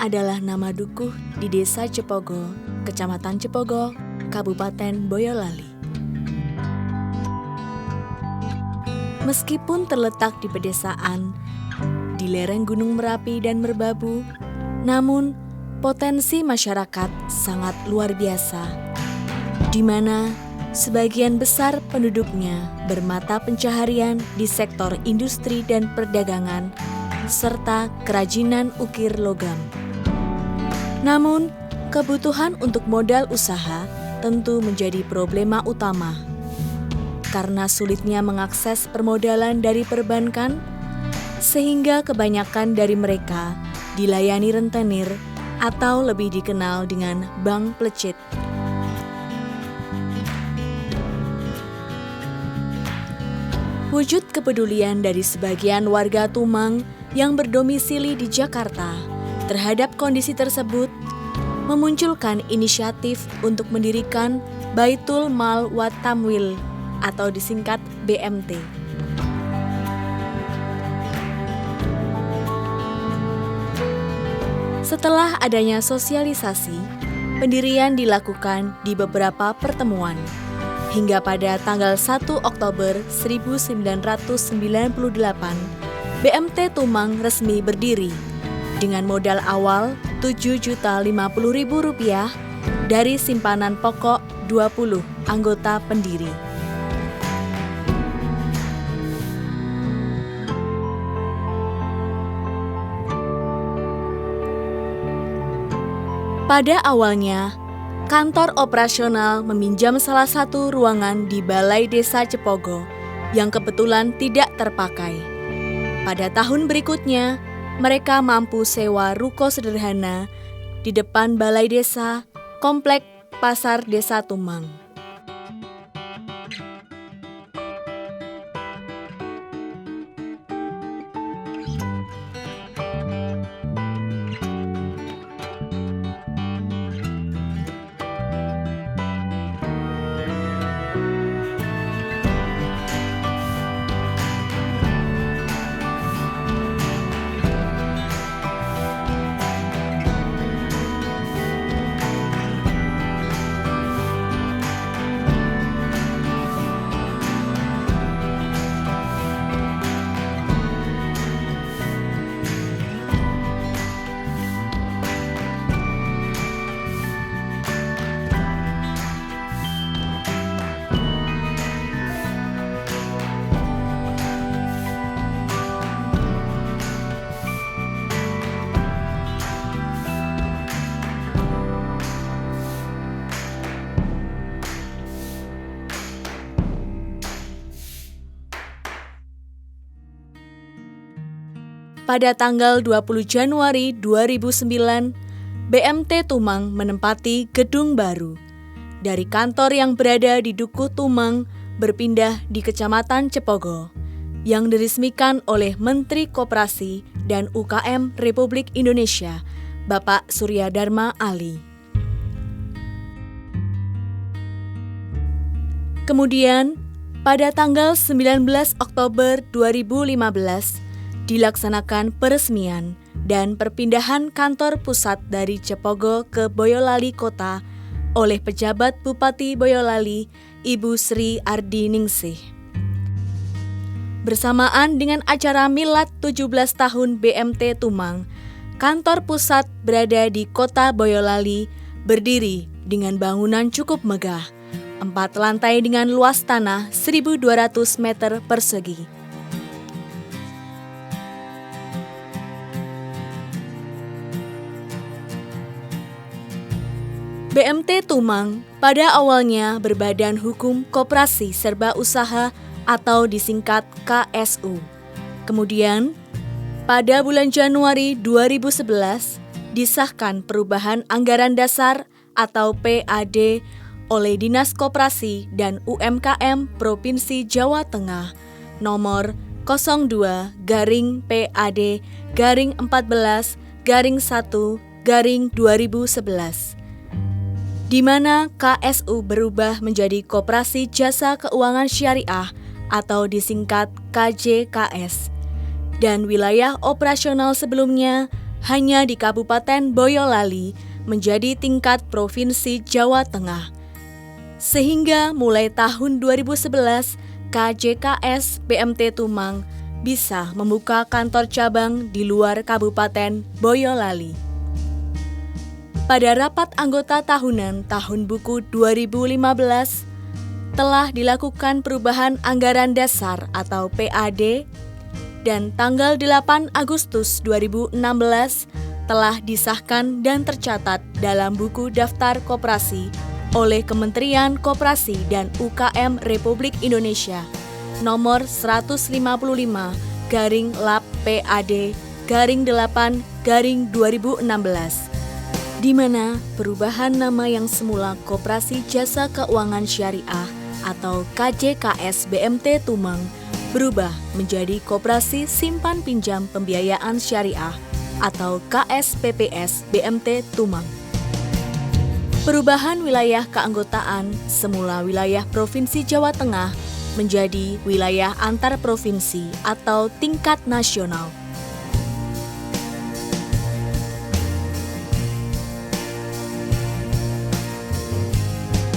adalah nama dukuh di Desa Cepogo, Kecamatan Cepogo, Kabupaten Boyolali. Meskipun terletak di pedesaan, di lereng Gunung Merapi dan Merbabu, namun potensi masyarakat sangat luar biasa, di mana sebagian besar penduduknya bermata pencaharian di sektor industri dan perdagangan, serta kerajinan ukir logam. Namun, kebutuhan untuk modal usaha tentu menjadi problema utama. Karena sulitnya mengakses permodalan dari perbankan, sehingga kebanyakan dari mereka dilayani rentenir atau lebih dikenal dengan bank plecit. Wujud kepedulian dari sebagian warga Tumang yang berdomisili di Jakarta terhadap kondisi tersebut memunculkan inisiatif untuk mendirikan Baitul Mal wa Tamwil atau disingkat BMT. Setelah adanya sosialisasi, pendirian dilakukan di beberapa pertemuan. Hingga pada tanggal 1 Oktober 1998, BMT Tumang resmi berdiri dengan modal awal Rp7.050.000 dari simpanan pokok 20 anggota pendiri. Pada awalnya, kantor operasional meminjam salah satu ruangan di Balai Desa Cepogo yang kebetulan tidak terpakai. Pada tahun berikutnya, mereka mampu sewa ruko sederhana di depan Balai Desa, Komplek Pasar Desa Tumang. Pada tanggal 20 Januari 2009, BMT Tumang menempati gedung baru. Dari kantor yang berada di Dukuh Tumang berpindah di Kecamatan Cepogo, yang diresmikan oleh Menteri Koperasi dan UKM Republik Indonesia, Bapak Surya Dharma Ali. Kemudian, pada tanggal 19 Oktober 2015, dilaksanakan peresmian dan perpindahan kantor pusat dari Cepogo ke Boyolali Kota oleh pejabat Bupati Boyolali, Ibu Sri Ardi Ningsih. Bersamaan dengan acara Milad 17 tahun BMT Tumang, kantor pusat berada di Kota Boyolali berdiri dengan bangunan cukup megah, 4 lantai dengan luas tanah 1.200 meter persegi. BMT Tumang pada awalnya berbadan hukum koperasi serba usaha atau disingkat KSU. Kemudian, pada bulan Januari 2011, disahkan perubahan anggaran dasar atau PAD oleh Dinas Koperasi dan UMKM Provinsi Jawa Tengah nomor 02-PAD-14-1-2011, di mana KSU berubah menjadi Koperasi Jasa Keuangan Syariah atau disingkat KJKS, dan wilayah operasional sebelumnya hanya di Kabupaten Boyolali menjadi tingkat Provinsi Jawa Tengah. Sehingga mulai tahun 2011, KJKS BMT Tumang bisa membuka kantor cabang di luar Kabupaten Boyolali. Pada rapat anggota tahunan tahun buku 2015, telah dilakukan perubahan anggaran dasar atau PAD, dan tanggal 8 Agustus 2016 telah disahkan dan tercatat dalam buku daftar koperasi oleh Kementerian Koperasi dan UKM Republik Indonesia nomor 155-PAD-8-2016, di mana perubahan nama yang semula Koperasi Jasa Keuangan Syariah atau KJKS BMT Tumang berubah menjadi Koperasi Simpan Pinjam Pembiayaan Syariah atau KSPPS BMT Tumang. Perubahan wilayah keanggotaan semula wilayah Provinsi Jawa Tengah menjadi wilayah antar provinsi atau tingkat nasional.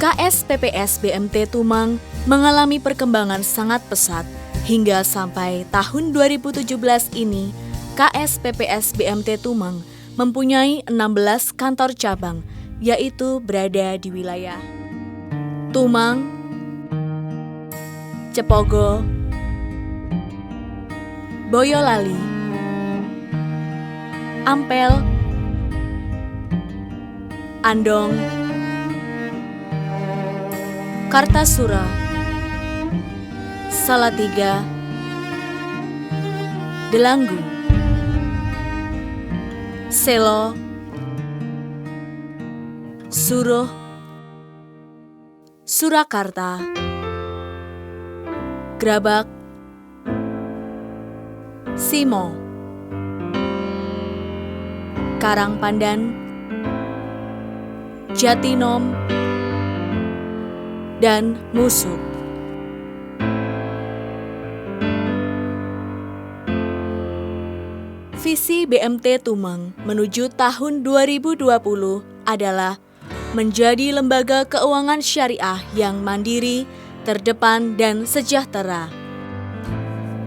KSPPS BMT Tumang mengalami perkembangan sangat pesat hingga sampai tahun 2017 ini KSPPS BMT Tumang mempunyai 16 kantor cabang, yaitu berada di wilayah Tumang, Cepogo, Boyolali, Ampel, Andong, Kartasura, Salatiga, Delanggu, Selo, Suruh, Surakarta, Grabak, Simo, Karangpandan, Jatinom, dan Musuh. Visi BMT Tumang menuju tahun 2020 adalah menjadi lembaga keuangan syariah yang mandiri, terdepan, dan sejahtera,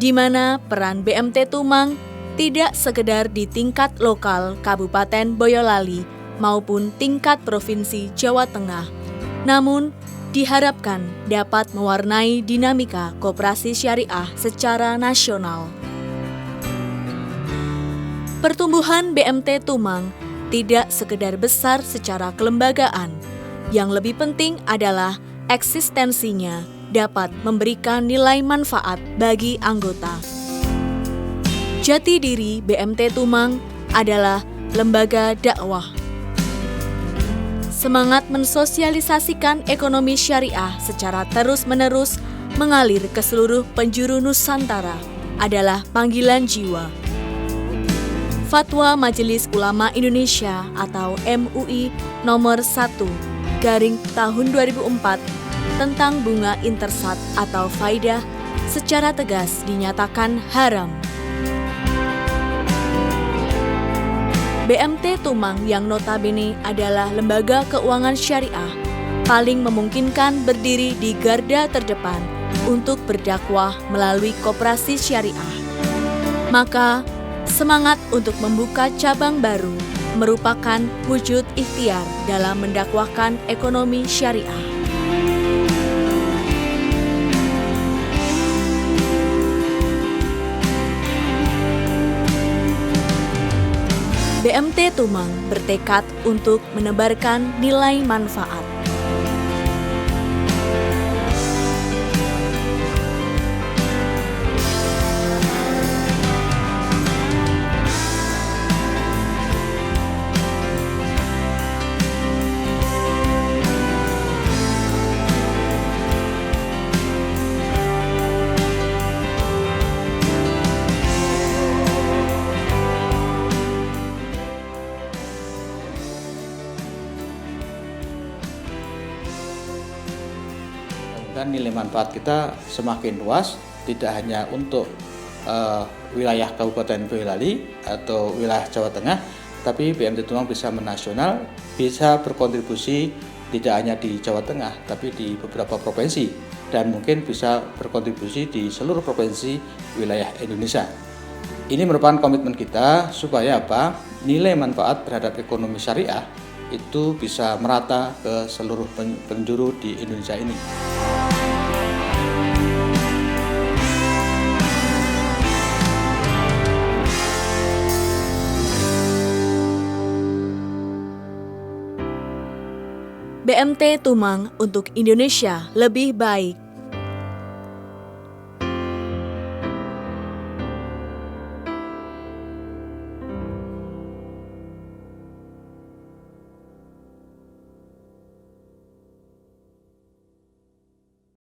di mana peran BMT Tumang tidak sekedar di tingkat lokal Kabupaten Boyolali maupun tingkat Provinsi Jawa Tengah, namun diharapkan dapat mewarnai dinamika koperasi syariah secara nasional. Pertumbuhan BMT Tumang tidak sekedar besar secara kelembagaan, yang lebih penting adalah eksistensinya dapat memberikan nilai manfaat bagi anggota. Jati diri BMT Tumang adalah lembaga dakwah. Semangat mensosialisasikan ekonomi syariah secara terus-menerus mengalir ke seluruh penjuru Nusantara adalah panggilan jiwa. Fatwa Majelis Ulama Indonesia atau MUI nomor 1/tahun 2004 tentang bunga intersat atau faidah secara tegas dinyatakan haram. BMT Tumang yang notabene adalah lembaga keuangan syariah paling memungkinkan berdiri di garda terdepan untuk berdakwah melalui koperasi syariah. Maka semangat untuk membuka cabang baru merupakan wujud ikhtiar dalam mendakwahkan ekonomi syariah. BMT Tumang bertekad untuk menebarkan nilai manfaat. Dan nilai manfaat kita semakin luas, tidak hanya untuk wilayah Kabupaten Boyolali atau wilayah Jawa Tengah, tapi BMT Tumang bisa menasional, bisa berkontribusi tidak hanya di Jawa Tengah, tapi di beberapa provinsi, dan mungkin bisa berkontribusi di seluruh provinsi wilayah Indonesia. Ini merupakan komitmen kita supaya nilai manfaat terhadap ekonomi syariah itu bisa merata ke seluruh penjuru di Indonesia ini. BMT Tumang untuk Indonesia lebih baik.